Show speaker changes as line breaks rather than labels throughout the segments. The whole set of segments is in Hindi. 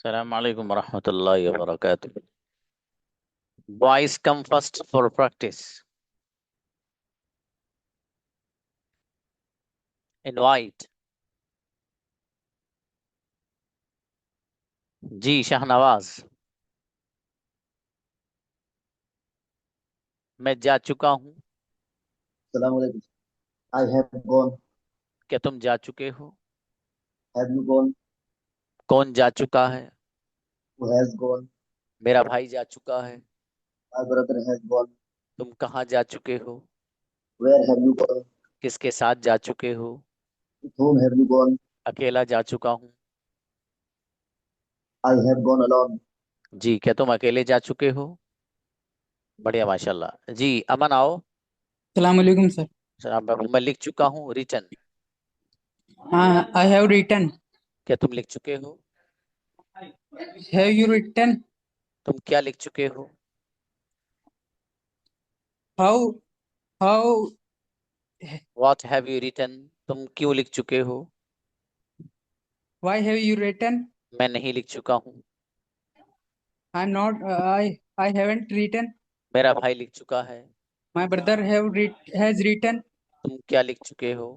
Assalamu alaikum warahmatullahi wabarakatuh. Boys come first for practice. Invite. जी शाहनवाज, मैं जा चुका हूँ।
Assalamualaikum. I have gone.
क्या तुम जा चुके हो?
Have you gone?
कौन जा चुका है?
Who has gone?
मेरा भाई जा चुका है।
My brother has gone.
तुम कहाँ जा चुके हो?
Where have you gone?
किसके साथ जा चुके हो?
With whom have you gone?
अकेला जा चुका हूँ।
I have gone alone.
जी, क्या तुम अकेले जा चुके हो? बढ़िया माशाल्लाह। जी अमन आओ।
सलाम अलैकुम सर।
मैं लिख चुका हूँ रिटर्न।
हाँ, आई हैव रिटन।
क्या तुम लिख चुके हो?
Have you written?
तुम क्या लिख चुके हो?
How how
What have you written? तुम क्यों लिख चुके हो?
Why have you written?
मैं नहीं लिख चुका हूँ।
I am not I haven't written.
मेरा भाई लिख चुका है।
My brother has written.
तुम क्या लिख चुके हो?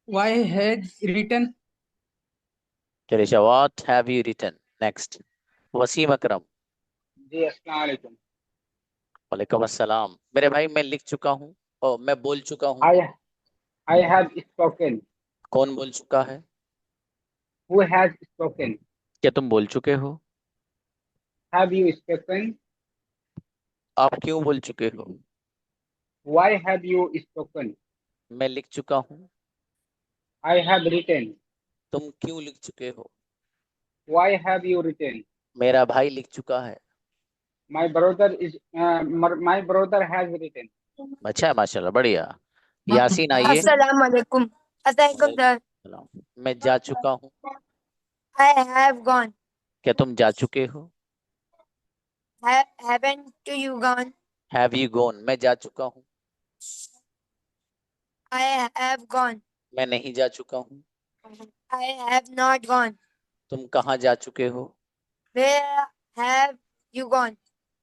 Why has written?
चलिए, what have you written? Next Wasim Akram.
जी अस्सलाम वालेकुम।
वालेकुम अस्सलाम। मेरे भाई मैं लिख चुका हूँ और मैं बोल चुका हूँ।
I have spoken.
कौन बोल चुका है?
Who has spoken?
क्या तुम बोल चुके हो?
Have you spoken?
आप क्यों बोल चुके हो?
Why have you spoken?
मैं लिख चुका हूँ।
I have written.
तुम क्यों लिख चुके हो?
Why have you written?
मेरा भाई लिख चुका है।
My brother has written.
अच्छा है माशाल्लाह, बढ़िया। यासीन आइए।
अस्सलाम वालेकुम। अस्सलाम सर।
सलाम। मैं जा चुका हूँ।
I have gone.
क्या तुम जा चुके हो?
Haven't you gone?
Have you gone? मैं जा चुका हूँ।
I have gone.
मैं नहीं जा चुका हूँ।
I have not gone.
तुम कहाँ जा चुके हो?
Where have you gone?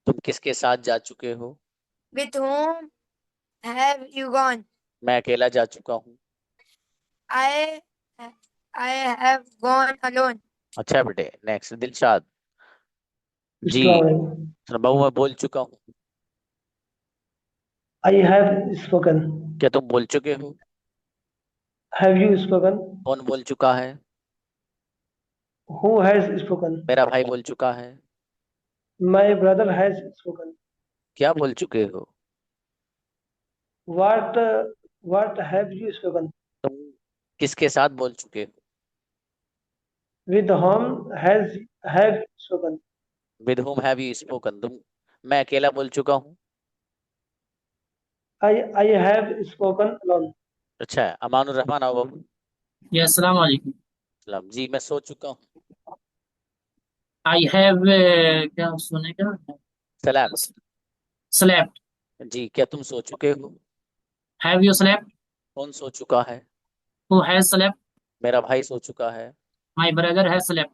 तुम किसके साथ जा चुके हो?
With whom have you gone?
मैं अकेला जा चुका हूँ।
I I have gone alone.
अच्छा बेटे, नेक्स्ट दिलशाद जी।
Assalamualaikum.
बाबू मैं बोल चुका हूँ।
I have spoken.
क्या तुम बोल चुके हो?
Have you spoken?
कौन बोल चुका है?
Who has spoken?
मेरा भाई बोल चुका है।
My brother has spoken.
क्या बोल चुके हो?
What have you spoken?
तुम किसके साथ बोल चुके हो?
With whom have spoken?
With whom have you spoken? मैं अकेला बोल चुका हूँ।
I have spoken alone.
अच्छा है। अमानुर रहमान आओ बाबू।
जी अस्सलाम वालेकुम।
सलाम जी। मैं सो चुका हूँ।
आई हैव क्या सोने का
स्लेप्ट।
स्लेप्ट।
जी, क्या तुम सो चुके हो?
Have you slept?
कौन सो चुका है?
Who has slept?
मेरा भाई सो चुका है।
My brother has slept.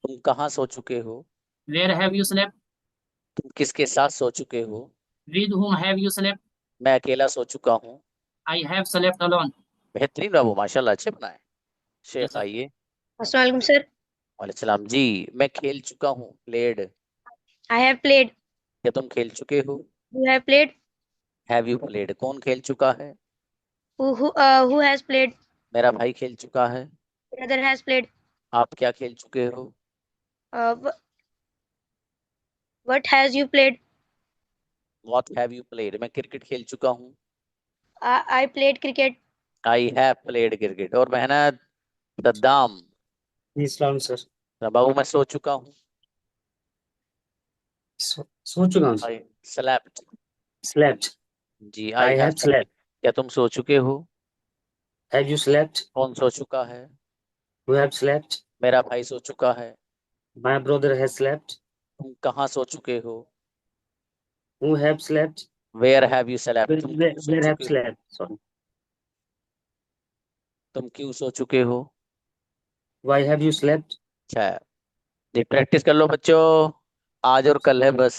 तुम कहाँ सो चुके हो?
Where have you slept?
तुम किसके साथ सो चुके हो?
With whom have you slept?
मैं अकेला सो चुका हूँ।
I have slept alone.
बेहतरीन बाबू, माशाल्लाह, अच्छे बनाए। शेख आइए।
अस्सलाम वालेकुम सर।
वालेकुम सलाम जी। मैं खेल चुका हूँ। प्लेड।
I have played.
क्या तुम खेल चुके हो?
You have played.
Have you played? कौन खेल चुका है?
Who has played?
मेरा भाई खेल चुका है।
Brother has played.
आप क्या खेल चुके हो?
What has you played?
What have you played? मैं क्रिकेट खेल चुका हूँ।
I played cricket.
I have played cricket. और मेहनत सद्दाम।
इस्लाम सर।
बाबू मैं सो चुका हूँ।
सो चुका हूँ।
I slept.
स्लेप्ट।
जी।
I have slept.
क्या तुम सो चुके हो?
Have you slept?
कौन सो चुका है?
Who have slept?
मेरा भाई सो चुका है।
My brother has slept.
तुम कहाँ सो चुके हो?
Who have slept?
Where have you slept? तुम क्यों सो
वेयर हैव
चुके हो?
स्लेप्ट? सॉरी।
तुम क्यों सो चुके हो?
Why have you slept?
अच्छा जी, प्रैक्टिस कर लो बच्चों, आज और कल है बस,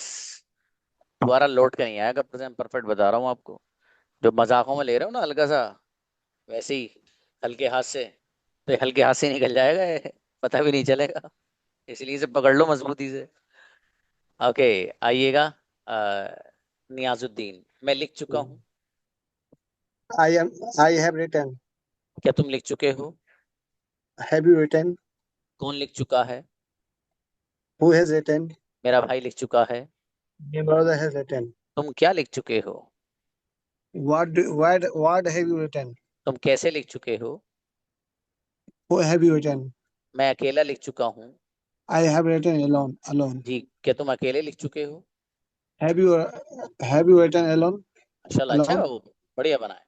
दोबारा लौट के नहीं आएगा। प्रेजेंट परफेक्ट बता रहा हूँ आपको, जो मजाकों में ले रहे हो ना हल्का सा, वैसे ही हल्के हाथ से, तो ये हल्के हाथ से निकल जाएगा ये, पता भी नहीं चलेगा, इसलिए इसे पकड़ लो मजबूती से। ओके, आइएगा। नियाजुद्दीन, मैं लिख चुका हूँ।
I have written.
क्या तुम लिख चुके हो?
Have you written?
कौन लिख चुका है?
Who has written?
मेरा भाई लिख चुका है।
My brother has written.
तुम क्या लिख चुके हो?
What have you written?
तुम कैसे लिख चुके हो?
Who have you written?
मैं अकेला लिख चुका हूँ।
I have written alone. Alone.
जी, क्या तुम अकेले लिख चुके हो?
Have you written alone?
माशाल्लाह, अच्छा
Alone.
हो, बढ़िया बना है।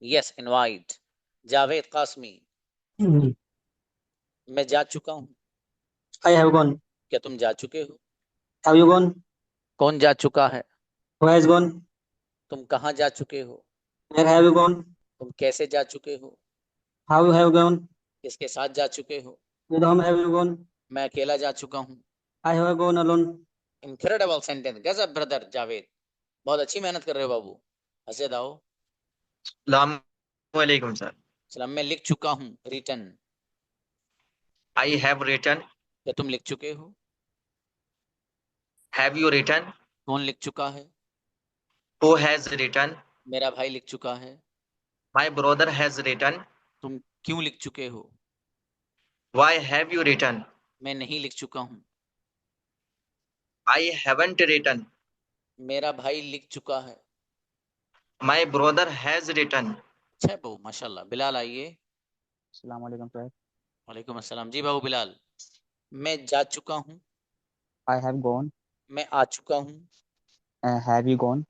Yes, invite. जावेद कासमी, मैं जा चुका हूँ।
I have gone.
क्या तुम जा चुके हो?
Have you gone?
कौन जा चुका है?
Who has gone?
तुम कहाँ जा चुके हो?
Where have you gone?
तुम कैसे जा चुके हो?
How you have gone?
किसके साथ जा चुके हो?
With whom have you gone?
मैं अकेला जा चुका हूँ।
I have gone alone.
Incredible sentence, गजब ब्रदर जावेद, बहुत अच्छी मेहनत कर रहे हो बाबू। हंसे दाओ।
Assalamualaikum sir.
सलाम, मैं लिख चुका हूँ, रिटन।
I have written.
क्या तुम लिख चुके हो?
Have you written?
कौन लिख चुका है?
Who has written?
मेरा भाई लिख चुका है।
My brother has written.
तुम क्यों लिख चुके हो?
Why have you written?
मैं नहीं लिख चुका हूँ।
I haven't written.
मेरा भाई लिख चुका है।
My brother has written.
अच्छा है बाबू, माशाल्लाह। बिलाल आइए।
अस्सलाम वालेकुम सर।
वालेकुम अस्सलाम। जी बाबू बिलाल, मैं जा चुका हूँ।
I have gone.
मैं आ चुका हूँ।
Have you gone?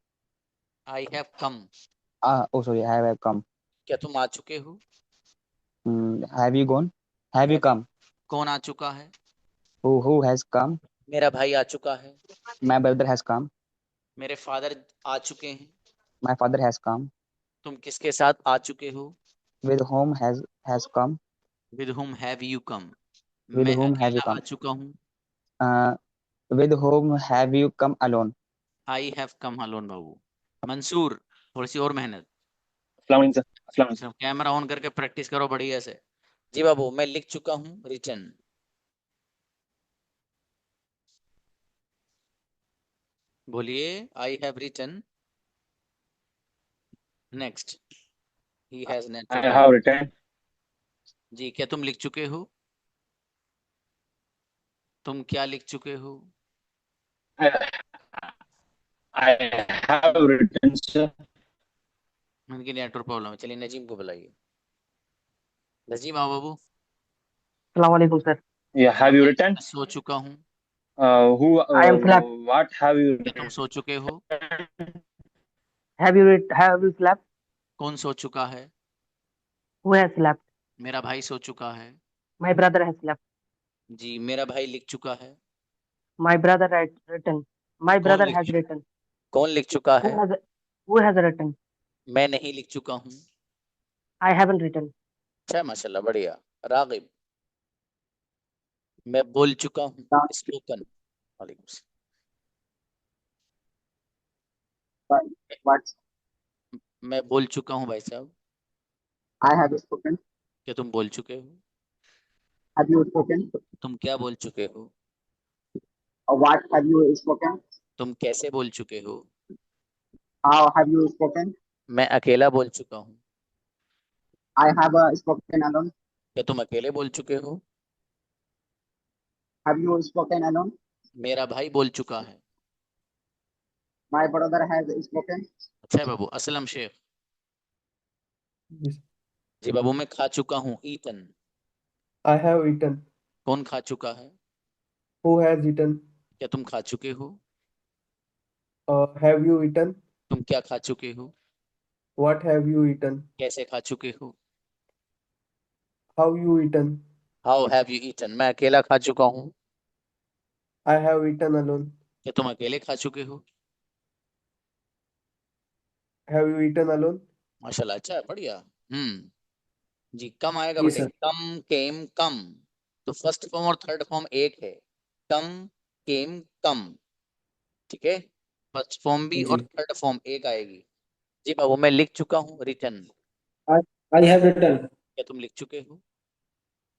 I have come.
Oh sorry, have come.
क्या तुम आ चुके हो?
Have you gone? Have you come?
कौन आ चुका है?
Who has come?
मेरा भाई आ चुका है।
My brother has come.
मेरे फादर आ चुके हैं।
My father has come.
तुम किसके साथ आ चुके हो?
With whom has come?
With whom have you come?
With
मैं
whom have you
अकेला आ
come?
चुका हूँ।
With whom have you come alone?
I have come alone बाबू। मंसूर, थोड़ी सी और मेहनत। कैमरा ऑन करके प्रैक्टिस करो बढ़िया से। जी बाबू, मैं लिख चुका हूँ, रिटन। बोलिए। I have written. Next. He has not
I
written.
have written.
जी, क्या तुम लिख चुके हो? तुम क्या लिख चुके हो?
I, I have written, sir.
उनकी नेटवर्क प्रॉब्लम है। चलिए नजीम को बुलाइए। नजीम आओ बाबू।
Assalamualaikum, sir.
Yeah, have you written?
मैं सो चुका हूँ।
Who?
I am slept.
What have you
क्या तुम सो चुके हो?
Have you slept?
कौन सो चुका है?
Who has slept?
मेरा भाई सो चुका है।
My brother has slept.
जी, मेरा भाई लिख चुका है।
My brother has written. My
कौन
brother
लिख
has written.
कौन लिख चुका
Who
है?
has who has written?
मैं नहीं लिख चुका हूँ।
I haven't written.
अच्छा, माशाल्लाह, बढ़िया। रागिब। मैं बोल चुका हूँ। स्पोकन। वालेकुम सलाम।
What?
मैं बोल चुका हूँ भाई साहब।
I have spoken.
क्या तुम बोल चुके हो?
Have you spoken?
तुम क्या बोल चुके हो?
What have you spoken?
तुम कैसे बोल चुके हो?
How have you spoken?
मैं अकेला बोल चुका हूँ।
I have spoken alone.
क्या तुम अकेले बोल चुके हो?
Have you spoken alone?
मेरा भाई बोल चुका है।
My brother has spoken.
अच्छा है बाबू। असलम शेख। जी बाबू, मैं खा चुका हूँ। ईटन।
I have eaten.
कौन खा चुका है?
Who has eaten?
क्या तुम खा चुके हो?
Have you eaten?
तुम क्या खा चुके हो?
What have you eaten?
कैसे खा चुके हो?
How you eaten?
How have you eaten? मैं अकेला खा चुका हूँ।
I have eaten alone.
क्या तुम अकेले खा चुके हो?
Have you eaten alone?
माशाल्लाह, अच्छा है, बढ़िया। जी, कम आएगा
जी
बेटे।
सर।
कम, केम, कम। तो फर्स्ट फॉर्म और थर्ड फॉर्म एक है। कम, केम, कम। ठीक है। फर्स्ट फॉर्म भी और
जी।
थर्ड फॉर्म एक आएगी। जी बाबू, मैं लिख चुका हूँ। Written.
I, I have written.
क्या तुम लिख चुके हो?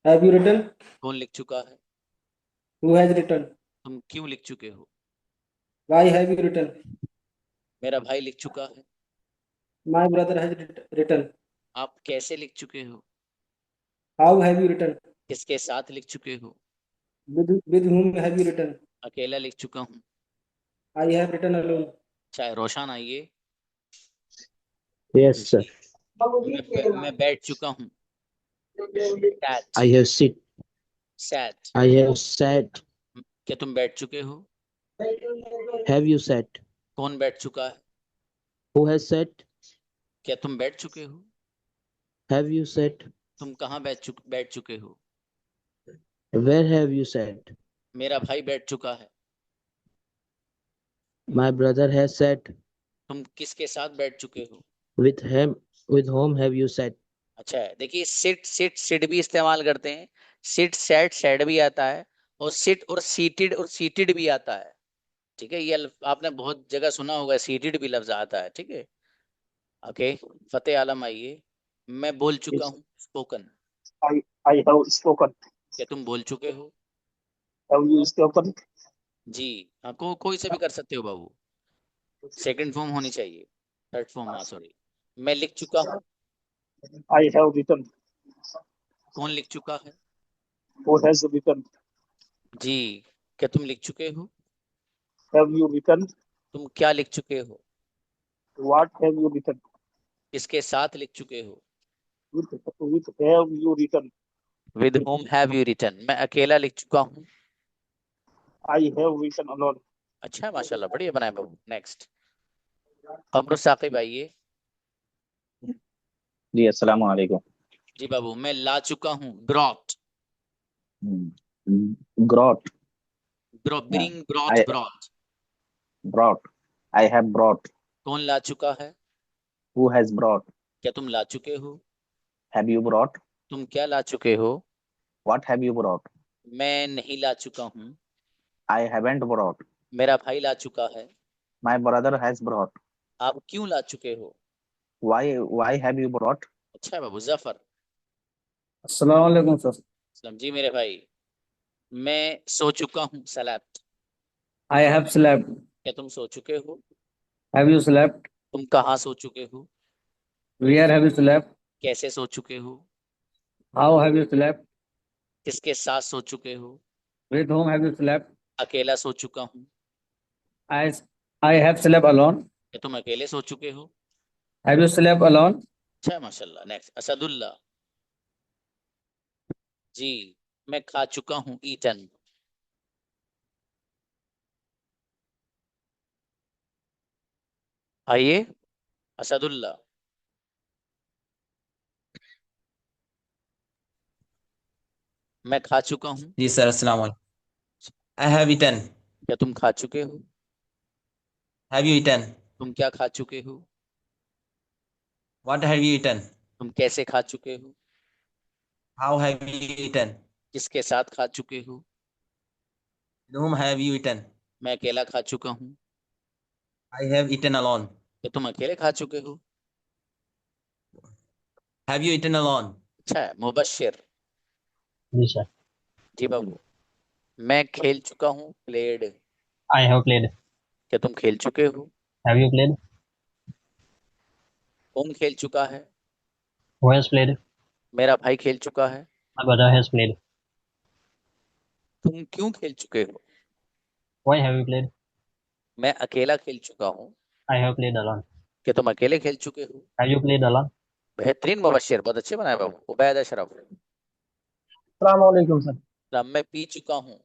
Have you written?
कौन लिख चुका है?
Who has written?
तुम क्यों लिख चुके हो?
Why have you written?
मेरा भाई लिख चुका है।
My brother has written.
आप कैसे लिख चुके हो?
How have you written?
किसके साथ लिख चुके हो?
With whom have you written?
अकेला लिख चुका हूँ।
I have written alone.
चाहे रोशन आइए।
Yes, sir.
मैं बैठ चुका हूँ। Sat.
I have sit.
Sat.
I have sat.
क्या तुम बैठ चुके हो?
Have you sat?
कौन बैठ चुका है?
Who has sat?
क्या तुम बैठ चुके हो?
Have you sat?
तुम कहाँ बैठ चुके हो?
Where have you sat?
मेरा भाई बैठ चुका है।
My brother has sat.
तुम किसके साथ बैठ चुके हो?
With him. With whom have you sat?
अच्छा है। देखिए, सिट भी इस्तेमाल करते हैं। सिट, सैट, सैड भी आता है। और सिट और सीटेड भी आता है। ठीक है। ये आपने बहुत जगह सुना होगा, सीटेड भी लफ्ज आता है। ठीक है। ओके। फतेह आलम आइए। मैं बोल चुका
Yes.
हूँ। स्पोकन।
I have spoken.
क्या तुम बोल चुके हो?
Have you spoken?
जी हाँ, कोई से भी कर सकते हो बाबू। सेकंड फॉर्म होनी चाहिए। थर्ड फॉर्म, हाँ सॉरी। मैं लिख चुका हूँ।
I have written.
कौन लिख चुका है?
Who has written?
जी। क्या तुम लिख चुके हो?
Have you written?
तुम क्या लिख चुके हो?
What have you written?
किसके साथ लिख चुके हो?
With have you written?
With whom have you written? मैं अकेला लिख चुका हूँ।
I have written alone.
अच्छा है, माशाल्लाह, बढ़िया बनाए बाबू। नेक्स्ट। कमरुल साकिब आइए।
जी, अस्सलाम वालेकुम।
जी बाबू, मैं ला चुका हूँ। Brought.
Brought.
Bring,
I
brought.
brought. I have brought.
कौन ला चुका है?
Who has brought?
क्या तुम ला चुके हो?
Have you brought?
तुम क्या ला चुके हो?
What have you brought?
मैं नहीं ला चुका हूँ।
I haven't brought.
मेरा भाई ला चुका है।
My brother has brought.
आप क्यों ला चुके हो?
Why have you brought?
अच्छा है बाबू। जफर।
Assalamualaikum, sir.
सलाम जी मेरे भाई। मैं सो चुका हूँ। स्लेप्ट।
I have slept.
क्या तुम सो चुके हो?
Have you slept?
तुम कहाँ सो चुके हो?
Where have you slept?
कैसे सो चुके हो?
How have you slept?
किसके साथ सो चुके हो?
With whom have you slept?
अकेला सो चुका हूँ।
I I have slept alone.
क्या तुम अकेले सो चुके हो?
Have you slept alone?
अच्छा, माशाल्लाह। नेक्स्ट, असदुल्ला। जी, मैं खा चुका हूँ, ईटन। आइए, असदुल्ला। मैं खा चुका हूँ।
जी सर, अस्सलाम वालेकुम। I have eaten.
क्या तुम खा चुके हो?
Have you eaten?
तुम क्या खा चुके हो?
What have you eaten?
तुम कैसे खा चुके हो?
How have you eaten?
किसके साथ खा चुके हो?
With whom have you eaten?
मैं अकेला खा चुका हूँ।
I have eaten alone.
क्या तुम अकेले खा चुके हो?
Have you eaten alone?
अच्छा है, मुबश्शिर।
जी सर।
जी बाबू। मैं खेल चुका हूँ, प्लेड।
I have played.
क्या तुम खेल चुके हो?
Have you played?
कौन खेल चुका है?
Who has played?
मेरा भाई खेल चुका है।
My brother has played.
तुम क्यों खेल चुके हो?
Why have you played?
मैं अकेला खेल चुका हूँ।
I have played alone.
क्या तुम अकेले खेल चुके हो?
Have you played alone?
बेहतरीन मुबश्शिर, बहुत अच्छे बनाए बाबू। उबैद अशरफ।
अस्सलाम वालेकुम सर।
तब मैं पी चुका हूँ,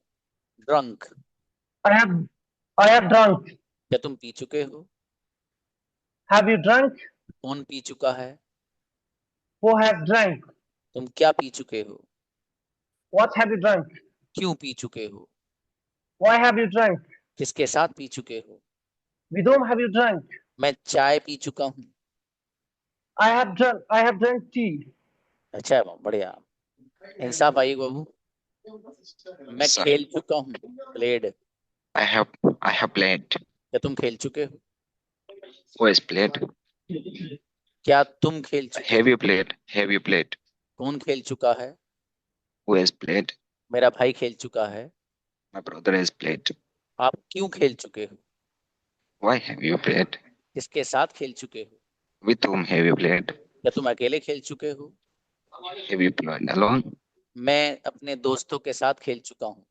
drunk.
I have I have drunk.
क्या तुम पी चुके हो?
Have you drunk?
कौन पी चुका है?
Who has drank?
तुम क्या पी चुके हो?
What have you drunk?
क्यों पी चुके हो?
Why have you drunk?
किसके साथ पी चुके हो?
With whom have you drunk?
मैं चाय पी चुका हूँ।
I have drunk tea.
अच्छा है बाबू, बढ़िया। इंसाफ आइए बाबू। मैं
Sir,
खेल चुका हूँ, प्लेड।
I have played.
क्या तुम खेल चुके हो?
Who has played?
क्या तुम खेल चुके
Have you played? Have you played?
कौन खेल चुका है?
Who has played?
मेरा भाई खेल चुका है।
My brother has played.
आप क्यों खेल चुके हो?
Why have you played?
किसके साथ खेल चुके हो?
With whom have you played?
क्या तुम अकेले खेल चुके हो?
Have you played alone?
मैं अपने दोस्तों के साथ खेल चुका हूँ।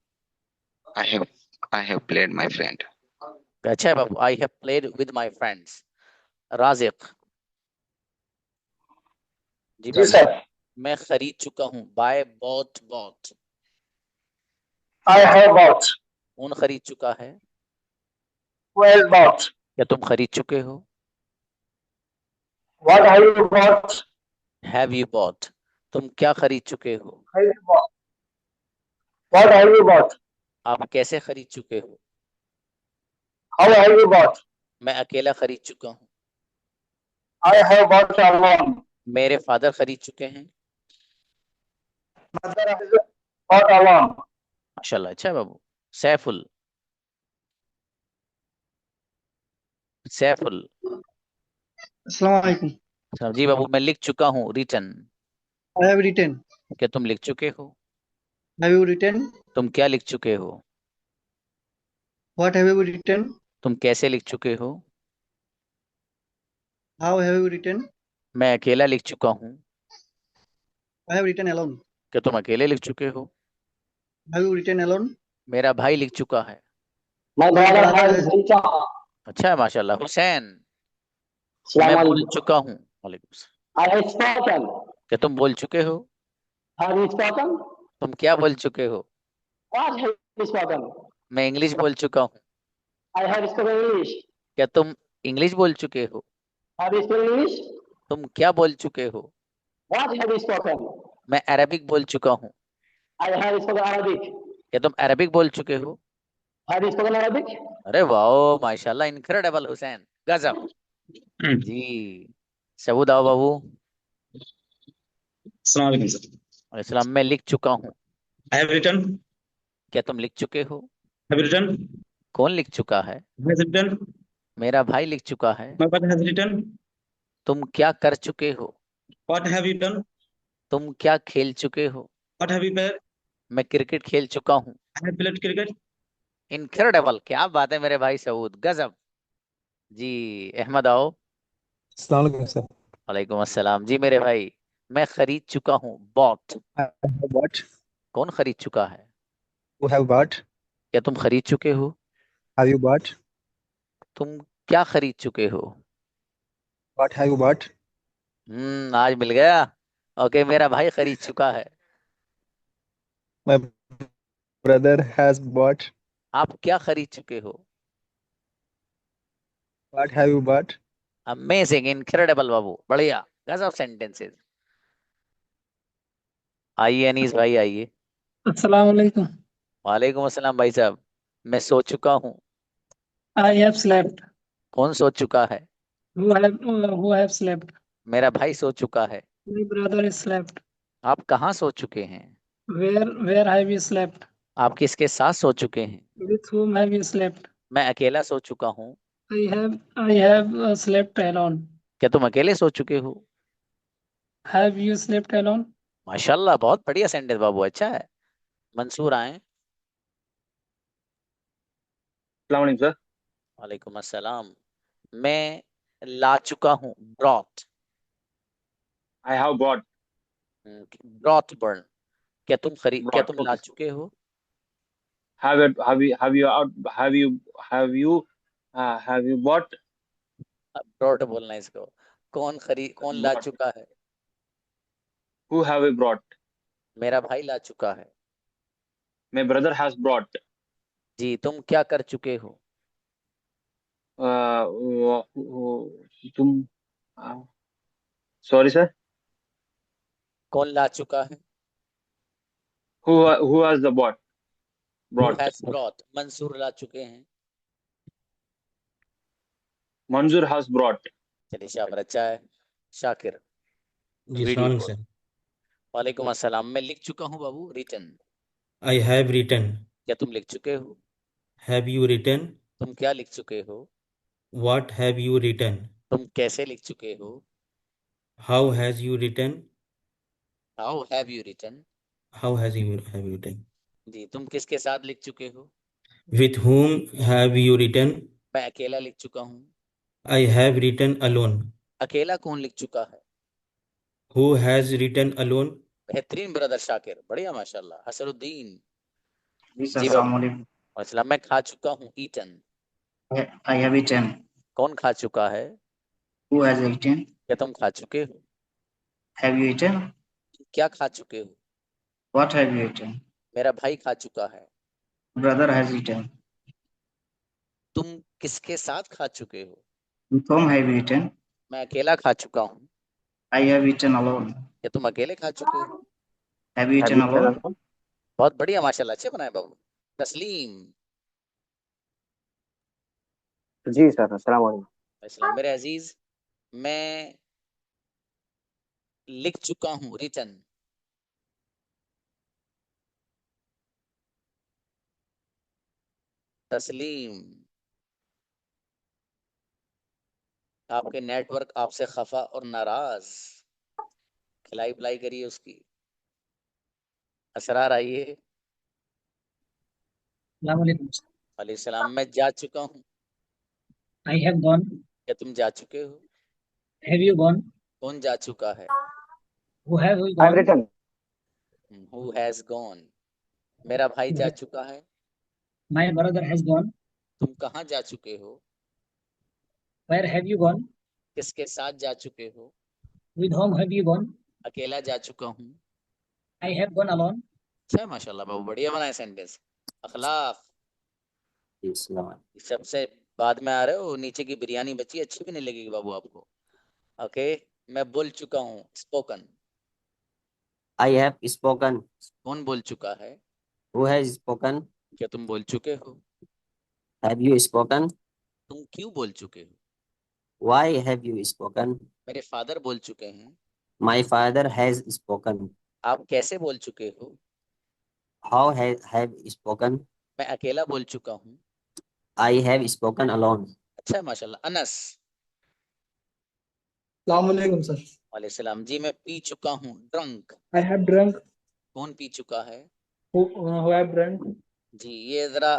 I have played my friend.
अच्छा है बाबू। I have played with my friends. Rajik. जी
जी
बाबू।
सर।
मैं खरीद चुका हूँ, buy bought bought.
I have bought.
कौन खरीद चुका है?
Who has bought?
क्या तुम खरीद चुके हो?
What have you bought?
Have you bought? तुम क्या खरीद चुके हो?
Have you bought? What have you bought?
आप कैसे खरीद चुके हो?
How have you bought?
मैं अकेला खरीद चुका हूँ।
I have bought alone.
मेरे फादर खरीद चुके हैं।
Mother has bought alone.
माशाल्लाह, अच्छा है बाबू। सैफुल। सैफुल।
अस्सलाम वालेकुम।
अच्छा, जी बाबू। मैं लिख चुका हूँ, रिटन।
I have written.
क्या तुम लिख चुके हो?
Have you written?
तुम क्या लिख चुके हो?
What have you written?
तुम कैसे लिख चुके हो?
How have you written?
मैं अकेला लिख चुका हूँ।
I have written alone.
क्या तुम अकेले लिख चुके हो?
Have you written alone?
मेरा भाई लिख चुका है।
My brother has written.
अच्छा है, माशाल्लाह। हुसैन। मैं
Assalamu
बोल
alaikum.
चुका हूँ। वालेकुम सलाम।
I have spoken.
क्या तुम बोल चुके हो?
Have you spoken?
तुम क्या बोल चुके हो?
What have you spoken?
मैं इंग्लिश बोल चुका हूँ।
I have spoken English.
क्या तुम इंग्लिश बोल चुके हो?
Have you spoken English?
तुम क्या बोल चुके हो?
What have you spoken?
मैं अरबिक बोल चुका हूँ।
I have spoken Arabic.
क्या तुम अरबिक बोल चुके हो?
Have you spoken Arabic?
अरे वाह, माशाल्लाह, इनक्रेडिबल हुसैन, गजब। जी, सबूत आओ बाबू।
अस्सलाम वालेकुम सर।
इस्लाम। मैं लिख चुका हूँ।
I have written.
क्या तुम लिख चुके हो?
Have written.
कौन लिख चुका है?
Has written.
मेरा भाई लिख चुका है।
My brother has written.
तुम क्या कर चुके हो?
What have you done?
तुम क्या खेल चुके हो?
What have you played?
मैं क्रिकेट खेल चुका हूँ।
I have played cricket.
Incredible, क्या बात है मेरे भाई सऊद, गजब। जी अहमद आओ।
अस्सलाम वालेकुम सर।
वालेकुम अस्सलाम। जी मेरे भाई, मैं खरीद चुका हूँ, बॉट।
I have bought.
कौन खरीद चुका है?
Who have bought?
क्या तुम खरीद चुके हो?
Have you bought?
तुम क्या खरीद चुके हो?
What have you bought?
आज मिल गया। ओके, मेरा भाई खरीद चुका है।
My brother has bought.
आप क्या खरीद चुके हो?
What have you bought?
Amazing, incredible बाबू, बढ़िया, गजब सेंटेंसेस। आइए अनीस भाई आइए।
अस्सलाम वालेकुम।
वालेकुम अस्सलाम भाई साहब। मैं सो चुका हूँ।
I have slept.
कौन सो चुका है?
Who have slept?
मेरा भाई सो चुका है।
My brother is slept.
आप कहाँ सो चुके हैं?
Where have you slept?
आप किसके साथ सो चुके हैं?
With whom have you slept?
मैं अकेला सो चुका हूँ।
I have slept alone.
क्या तुम अकेले सो चुके हो?
Have you slept alone?
माशाल्लाह, बहुत बढ़िया सेंटेंस बाबू, अच्छा है। मंसूर आए।
अस्सलाम वालेकुम सर।
वालेकुम अस्सलाम। मैं ला चुका हूँ, broth.
I have bought.
Broth burn. क्या तुम
Brought.
ला
Okay.
चुके हो?
Have you bought?
ब्रॉट बोलना है इसको। कौन ला
Bought.
चुका है?
Who have you brought?
मेरा भाई ला चुका है।
My brother has brought.
जी, तुम क्या कर चुके हो?
तुम sorry sir.
कौन ला चुका है?
Who has the bought?
Who
Brought.
has brought? Mansoor ला चुके हैं।
Manzur has brought.
चलिए शाबाश, अच्छा है। शाकिर
जी
वीडियो
सलाम
कोड।
सर।
वालेकुम अस्सलाम। मैं लिख चुका हूँ बाबू, रिटन।
I have written.
क्या तुम लिख चुके हो?
Have you written?
तुम क्या लिख चुके हो?
What have you written?
तुम कैसे लिख चुके हो?
How has you written?
How have you written?
How has you have you written?
जी, तुम किसके साथ लिख चुके हो?
With whom have you written?
मैं अकेला लिख चुका हूँ।
I have written alone.
अकेला कौन लिख चुका है?
Who has written alone?
बेहतरीन ब्रदर शाकिर, बढ़िया माशाल्लाह। हसरुद्दीन।
जी सर,
जी
अस्सलाम
बाबू।
वालेकुम।
अस्सलाम। मैं खा चुका हूँ, ईटन।
I have eaten.
कौन खा चुका है?
Who has eaten?
क्या तुम खा चुके हो?
Have you eaten?
क्या खा चुके हो?
What have you eaten?
मेरा भाई खा चुका है।
Brother has eaten.
तुम किसके साथ खा चुके हो?
With whom have you eaten?
मैं अकेला खा चुका हूँ।
I have eaten alone.
क्या तुम अकेले खा चुके हो?
Have you eaten alone?
बहुत बढ़िया माशाल्लाह, अच्छे बनाए बाबू। तस्लीम।
जी सर, अस्सलाम वालेकुम।
अस्सलाम। मेरे अजीज, मैं लिख चुका हूँ, रिटन। तस्लीम। आपके नेटवर्क आपसे खफा और नाराज। खिलाई पिलाई करिए उसकी। असरार आइए। वालेकुम सलाम। मैं जा चुका हूँ।
I have gone.
क्या तुम जा चुके हो?
Have you gone?
कौन जा चुका है?
Who have you
I have
gone?
written.
Who has gone? मेरा भाई जा चुका है।
My brother has gone.
तुम कहाँ जा चुके हो?
Where have you gone?
किसके साथ जा चुके हो?
With whom have you gone?
अकेला जा चुका हूँ।
I have gone alone.
अच्छा माशाल्लाह बाबू, बढ़िया बनाए सेंटेंस। अखलाक। सबसे बाद में आ रहे हो, नीचे की बिरयानी बची, अच्छी भी नहीं लगेगी बाबू आपको। ओके, मैं बोल चुका हूँ, स्पोकन।
I have spoken.
कौन बोल चुका है?
Who has spoken?
क्या तुम बोल चुके हो?
Have you spoken?
तुम क्यों बोल चुके हो?
Why have you spoken?
मेरे फादर बोल चुके हैं।
My father has spoken.
आप कैसे बोल चुके हो?
How have spoken?
मैं अकेला बोल चुका हूँ।
I have spoken alone.
अच्छा माशाल्लाह। अनस।
Assalamu alaikum, sir.
वालेकुम सलाम। जी मैं पी चुका हूँ, ड्रंक।
I have drunk.
कौन पी चुका है?
Who have drunk?
जी ये जरा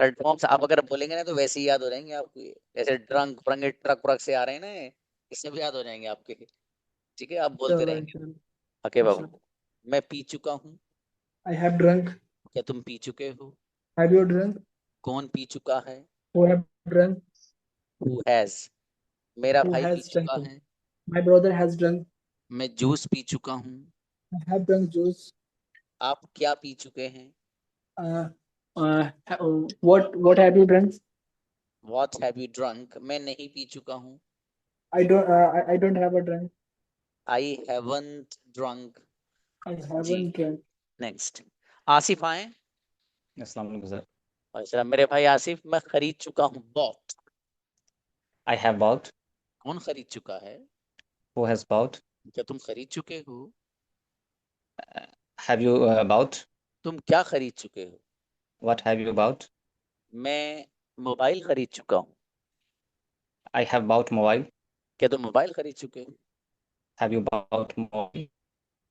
थर्ड फॉर्म आप अगर बोलेंगे ना तो वैसे ही याद हो जाएंगे आपको ये, जैसे ड्रंक फ्रंक ट्रक व्रक से आ रहे हैं ना इससे भी याद हो जाएंगे आपके। ठीक है, आप बोलते
चलो
रहेंगे।
चलो।
ओके
अच्छा।
बाबू। मैं पी चुका हूँ।
I have drunk.
क्या तुम पी चुके हो?
Have you drunk?
कौन पी चुका है?
Who have drunk?
Who has? मेरा
Who
भाई पी
has
चुका
drunk?
है।
My brother has drunk.
मैं जूस पी चुका हूँ।
I have drunk juice.
आप क्या पी चुके हैं?
Uh, what have you drunk?
What have you drunk? मैं नहीं पी चुका हूँ।
I don't have a drink.
I haven't drunk.
I
जी।
haven't drunk.
नेक्स्ट आसिफ आए।
अस्सलाम वालेकुम सर।
अच्छा मेरे भाई आसिफ, मैं खरीद चुका हूँ। bought।
I have bought.
कौन खरीद चुका है?
Who has bought?
क्या तुम खरीद चुके हो?
Have you bought?
तुम क्या खरीद चुके हो?
What have you bought?
मैं मोबाइल खरीद चुका हूँ।
I have bought mobile.
क्या तुम मोबाइल खरीद चुके हो?
Have you bought mobile?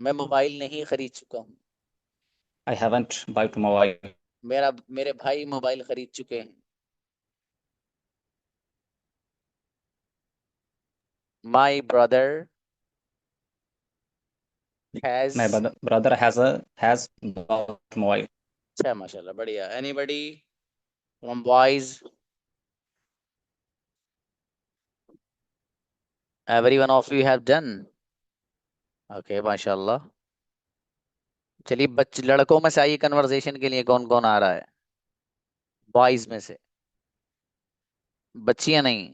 मैं मोबाइल नहीं खरीद चुका हूँ।
I haven't bought mobile.
मेरे भाई मोबाइल खरीद चुके हैं। My brother has।
My brother has bought mobile.
अच्छा माशाल्लाह, बढ़िया। Anybody from boys? Every one of you have done? Okay, माशाल्लाह। चलिए लड़कों में से आइए कन्वर्सेशन के लिए, कौन कौन आ रहा है बॉयज में से? बच्चियां नहीं।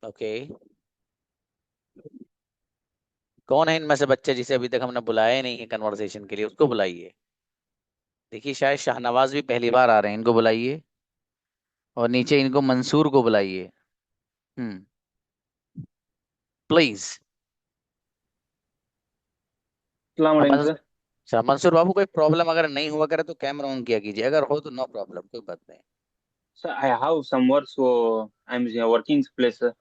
ओके। कौन है इनमें से बच्चे जिसे अभी तक हमने बुलाया ही नहीं है कन्वर्सेशन के लिए? उसको बुलाइए। देखिए शायद शाहनवाज भी पहली बार आ रहे हैं, इनको बुलाइए। और नीचे इनको मंसूर को बुलाइए। प्लीज। अच्छा मंसूर बाबू, कोई प्रॉब्लम अगर नहीं हुआ करे तो कैमरा ऑन किया कीजिए, अगर हो तो नो प्रॉब्लम, कोई बात नहीं।
Sir, I have some work, so I'm working place, sir.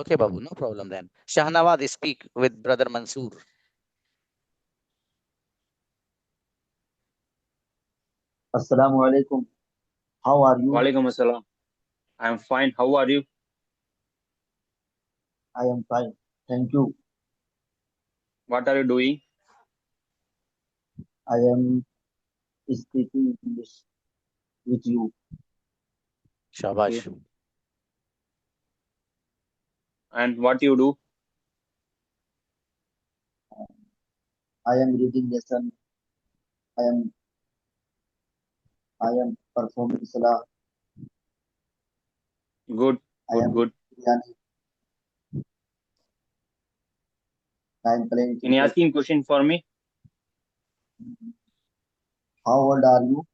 Okay बाबू, no problem then. Shahnawaz speak with brother Mansoor.
Assalamu alaikum. How are you?
Walaikum assalam. I'm fine. How are you?
I am fine. Thank you.
What are you doing?
I am speaking English with you.
शाबाश।
Okay. And what you do?
I am reading lesson. I am performing salah.
Good.
I am
Good.
biryani. I am playing
Can you
cricket.
asking question for me?
How old are you?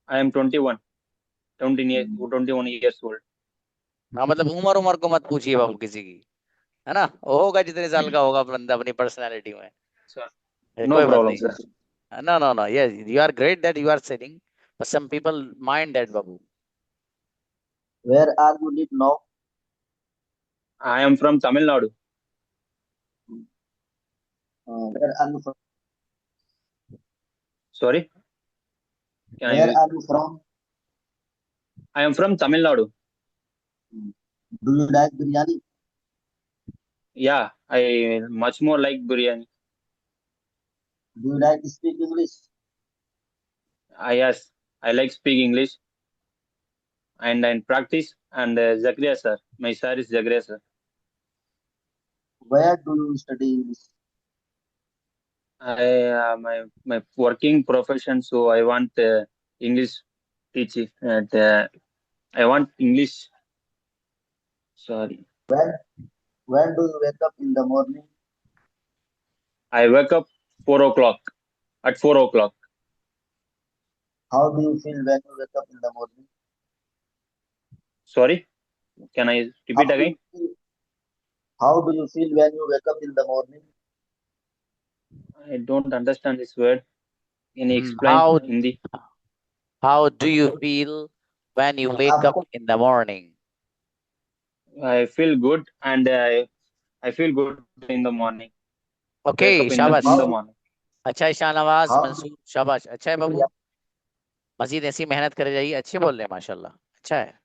I am 21. 21 years old.
हाँ मतलब उम्र को मत पूछिए बाबू किसी की, है ना? वो होगा जितने साल का होगा बंदा अपनी पर्सनालिटी में।
Sir,
कोई
no
बात
problem,
नहीं।
sir.
No. Yes, you are great that you are saying, but some people mind that Babu.
Where are you live now?
I am from Tamil Nadu.
Where are you from?
Sorry? Can
Where
I?
are you from?
I am from Tamil Nadu.
Do you like biryani?
Yeah, I much more like biryani.
Do you like to speak English?
Yes, I like speak English and I practice. And Zakaria sir, my sir is Zakaria sir.
Where do you study English?
My working profession, so I want English teaching. And I want English. Sorry.
When do you wake up in the morning?
I wake up 4 o'clock. At 4 o'clock.
How do you feel when you wake up in the morning?
Sorry, can I repeat again?
How do you feel when you wake up in the morning?
I don't understand this word. Can you explain Hindi?
How do you feel when you wake up in the morning?
I feel good, and I feel good in the morning.
Okay,
Wake up in the
शाबाश।
morning.
अच्छा है शाहनवाज,
हाँ
मंसूर, शाबाश, अच्छा है बाबू। मजीद ऐसी मेहनत करे जाइए, अच्छे बोल रहे हैं माशाल्लाह, अच्छा है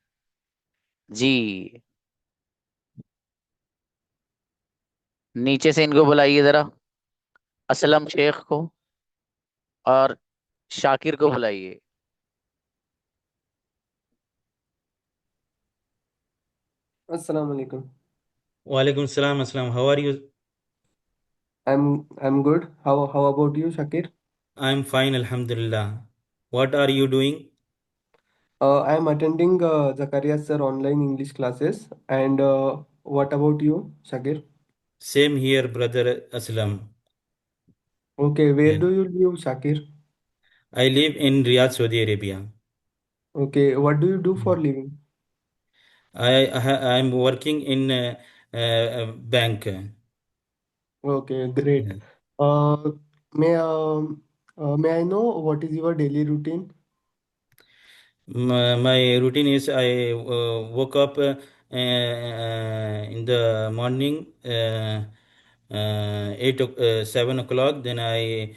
जी। नीचे से इनको बुलाइए जरा, असलम शेख को और शाकिर को बुलाइए।
Assalamu alaikum.
Walaikum salam. Assalam. How are you?
I'm good. How about you, Shakir?
I'm fine, Alhamdulillah. What are you doing?
I'm attending Zakaria sir online English classes. And what about you, Shakir?
Same here, brother Aslam.
Okay, where
Yeah.
do you live, Shakir?
I live in Riyadh, Saudi Arabia.
Okay, what do you do for living?
I'm working in a bank.
Okay, great.
Yeah.
Uh, may I know what is your daily routine?
My routine is I woke up in the morning 7 o'clock. Then I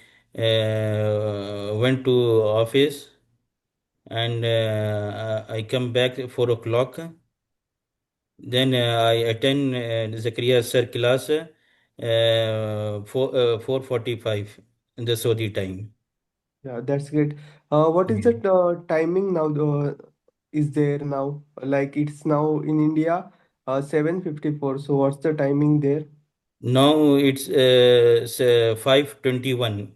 went to office and I come back at 4 o'clock. Then I attend Zakaria sir class 4:45 in the Saudi time.
Yeah, that's great. What is the timing now? Is there now? Like it's now in India, 7:54. So what's the timing there?
Now it's 5:21.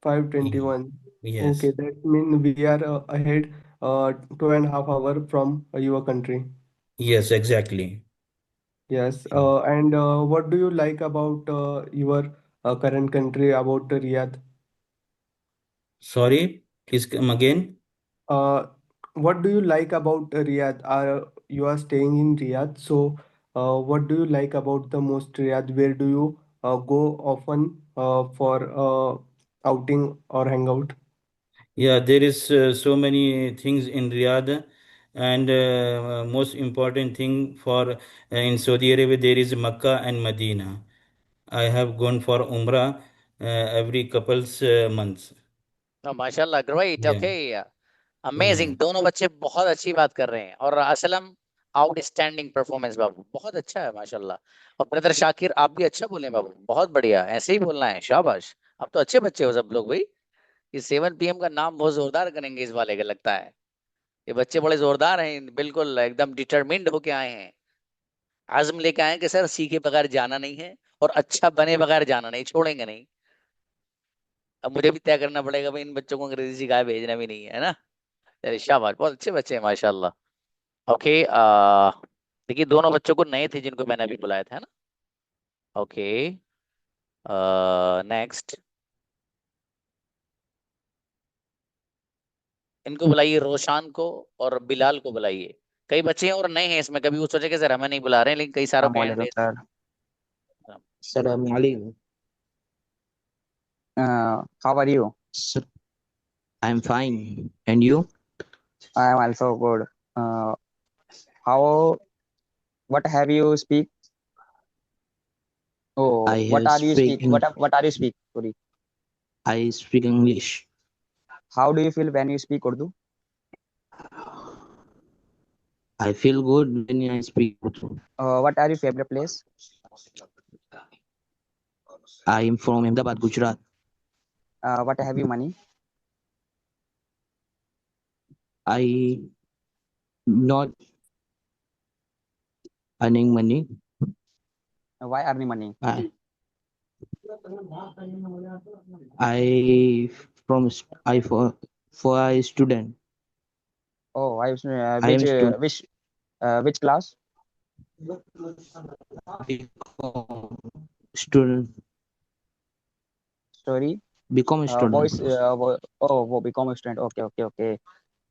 5:21.
Yes.
Okay, that means we are ahead 2.5 hours from your country.
Yes, exactly.
Yes. And what do you like about your current country, about Riyadh?
Sorry, please come again.
Uh, what do you like about Riyadh? You are staying in Riyadh, so what do you like about the most Riyadh? Where do you go often for outing or hangout?
Yeah, there is so many things in Riyadh, and most important thing for in Saudi Arabia there is Makkah and Medina. I have gone for Umrah every couples months.
माशाल्लाह, great,
Yeah,
okay,
yeah.
Amazing. दोनों बच्चे बहुत अच्छी बात कर रहे हैं, और असलम आउटस्टैंडिंग परफॉर्मेंस बाबू, बहुत अच्छा है माशाल्लाह। और ब्रदर शाकिर आप भी अच्छा बोले बाबू, बहुत बढ़िया, ऐसे ही बोलना है, शाबाश। आप तो अच्छे बच्चे हो सब लोग भाई। इस 7 PM का नाम बहुत जोरदार करेंगे इस वाले का, लगता है ये बच्चे बड़े जोरदार हैं, बिल्कुल एकदम डिटरमिन्ड होके आए हैं, आज़म लेके आए हैं कि सर सीखे बगैर जाना नहीं है, और अच्छा बने बगैर जाना नहीं, छोड़ेंगे नहीं। अब मुझे भी तय करना पड़ेगा भाई, इन बच्चों को अंग्रेजी सिखाए भेजना भी नहीं है ना। चलिए शाबाश, बहुत अच्छे बच्चे हैं माशाल्लाह। ओके, देखिए दोनों बच्चों को नए थे जिनको मैंने अभी बुलाया था ना। ओके, नेक्स्ट, इनको बुलाइए, रोशान को और बिलाल को बुलाइए। कई बच्चे हैं और नए हैं इसमें, कभी वो सोचे कि सर हमें नहीं बुला रहे हैं, लेकिन कई सारों के
Assalamualaikum,
hand.
sir.
Assalamualaikum.
How are you?
Sir, I'm fine. And you?
I am also good. Uh, how? What have you speak? Oh,
I
what
have
are you speak?
speaking.
What are you speak? Sorry.
I speak English.
How do you feel when you speak Urdu?
I feel good when I speak Urdu.
What are your favorite place?
I am from Ahmedabad, Gujarat.
What have you money?
I not earning money.
Why earning money?
I I for a student.
Oh, I was,
I am student.
which class?
Student.
Sorry.
Become a student.
Become a student. Okay, okay, okay.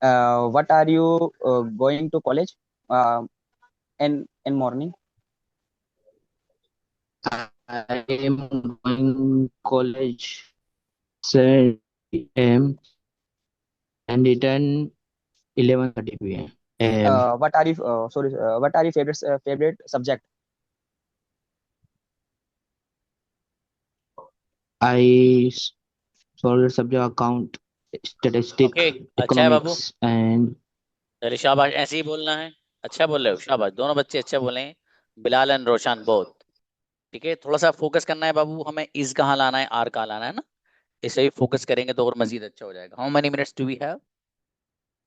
What are you going to college? In morning.
I am going college 7 a.m. and return 11:30 p.m.
What are you? What are your favorite subject?
I solved subject account, statistic,
okay, अच्छा है बाबू।
economics, and
चलिए शाबाश, ऐसे ही बोलना है। अच्छा बोल रहे हो, शाबाश, दोनों बच्चे अच्छा बोले हैं, बिलाल एंड रोशन बोथ। ठीक है, थोड़ा सा फोकस करना है बाबू, हमें इज कहाँ लाना है, आर कहाँ लाना है ना, इसे ही फोकस करेंगे तो और मजीद अच्छा हो जाएगा। How many minutes do we have?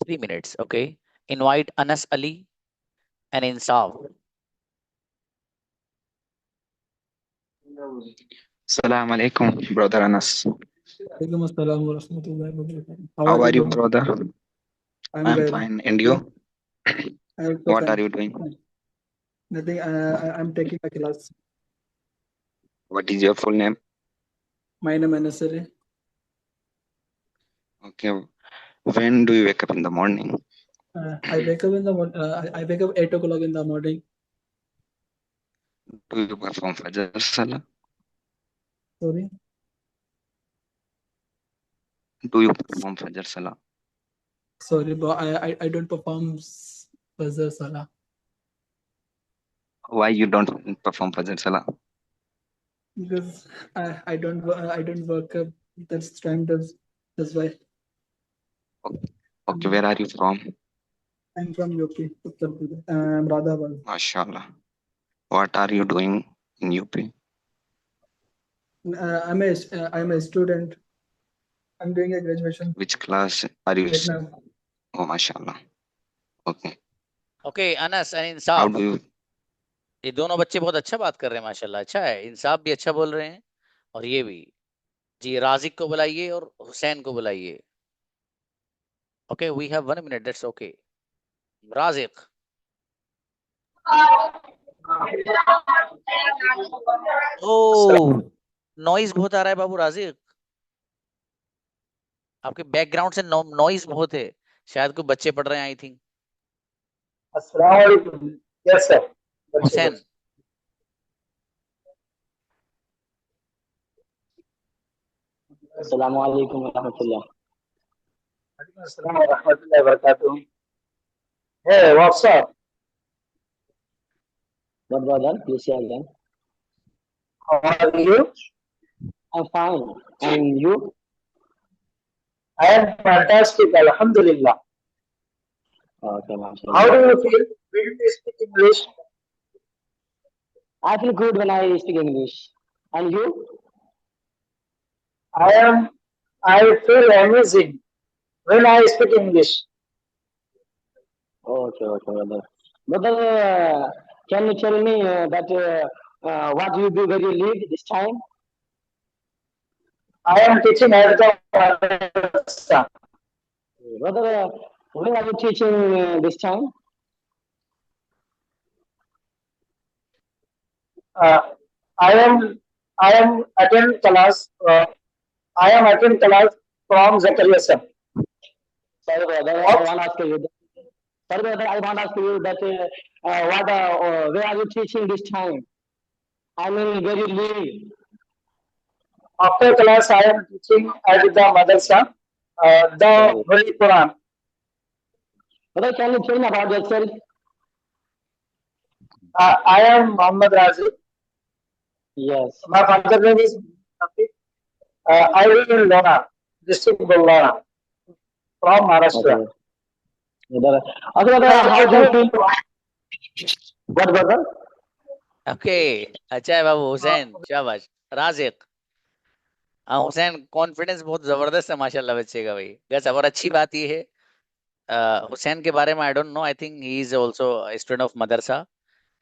3 minutes, okay. Invite Anas Ali and Insaf.
Assalamu alaikum, brother Anas.
Alaikum assalam wa rahmatullahi wa barakatuh. How
How
are
are
you,
you,
brother?
brother?
I'm
I'm
well.
fine. And you?
I'm so
What are
fine.
you doing?
Nothing. I'm taking a class.
What is your full name?
My name is Nasir.
Okay. When do you wake up in the morning?
I wake up in the morning. I wake up 8 o'clock in the morning.
Do you perform Fajr Salah?
Sorry.
Do you perform Fajr Salah?
Sorry, but I don't perform Fajr Salah
Why you don't perform Fajr Salah?
because I don't work up. That's time. That's why.
Okay, where are you from?
I'm from UP, Uttar Pradesh. Radhabad.
MashaAllah. What are you doing in UP?
I'm a student. I'm doing a graduation
Which class are you?
right now.
Oh, MashaAllah. Okay.
Okay, Anas and
How
Insaf,
do you?
ये दोनों बच्चे बहुत अच्छा बात कर रहे हैं माशाल्लाह, अच्छा है। इंसाफ भी अच्छा बोल रहे हैं और ये भी। जी, राजिक को बुलाइए और हुसैन को बुलाइए। Okay, we have 1 minute, that's okay. Razik. ओ, नॉइज बहुत आ रहा है बाबू राजिक, आपके बैकग्राउंड से नॉइज बहुत है, शायद कोई बच्चे पढ़ रहे हैं, I think.
Assalamualaikum. Yes, sir.
Hussain.
Assalamualaikum warahmatullah. Assalamu warahmatullahi wabarakatuh. Hey, what's up?
What brother? Please say again.
How are you?
I'm fine. And you?
I am fantastic. Alhamdulillah.
Okay,
How
mashallah.
do you feel? Will you speak English?
I feel good when I speak English. And you?
I feel amazing when I speak English.
Okay, brother. Brother, can you tell me that what you do where you live this time?
I am teaching at the madrasa.
Brother, where are you teaching this time?
I am attend class. I am attend class from Zakaria sir.
Sorry, brother, I want to ask you. Sorry, brother, I want to ask you that where are you teaching this time? I mean, where you live?
After class, I am teaching at the madrasa, the Holy Quran.
Brother, can you tell me about yourself?
I am Muhammad Razi.
Yes.
My father name is Nafi. I live in Lona, district Buldana, from Maharashtra.
Brother, how do you feel? What, brother?
Okay, अच्छा है बाबू हुसैन, शाबाश। राजिक। हाँ हुसैन, कॉन्फिडेंस बहुत जबरदस्त है माशाल्लाह बच्चे का भाई, गजब। और अच्छी बात ये है, हुसैन के बारे में I don't know, I think he is also student of madrasa,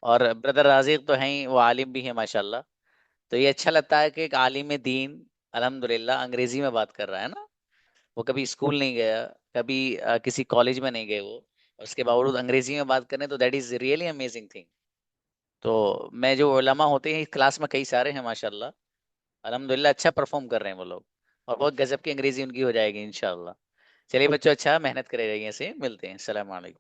और ब्रदर राजिक तो हैं ही, वो आलिम भी है माशाल्लाह। तो ये अच्छा लगता है कि एक आलिम दीन अल्हम्दुलिल्लाह अंग्रेजी में बात कर रहा है ना, वो कभी स्कूल नहीं गया, कभी किसी कॉलेज में नहीं गए वो, उसके बावजूद अंग्रेजी में बात करें तो that is really amazing thing. तो मैं जो उलमा होते हैं इस क्लास में कई सारे हैं माशाल्लाह, अल्हम्दुलिल्लाह अच्छा परफॉर्म कर रहे हैं वो लोग, और बहुत गजब की अंग्रेजी उनकी हो जाएगी इंशाल्लाह। चलिए बच्चों, अच्छा मेहनत करे रहिए, से मिलते हैं, अस्सलाम वालेकुम।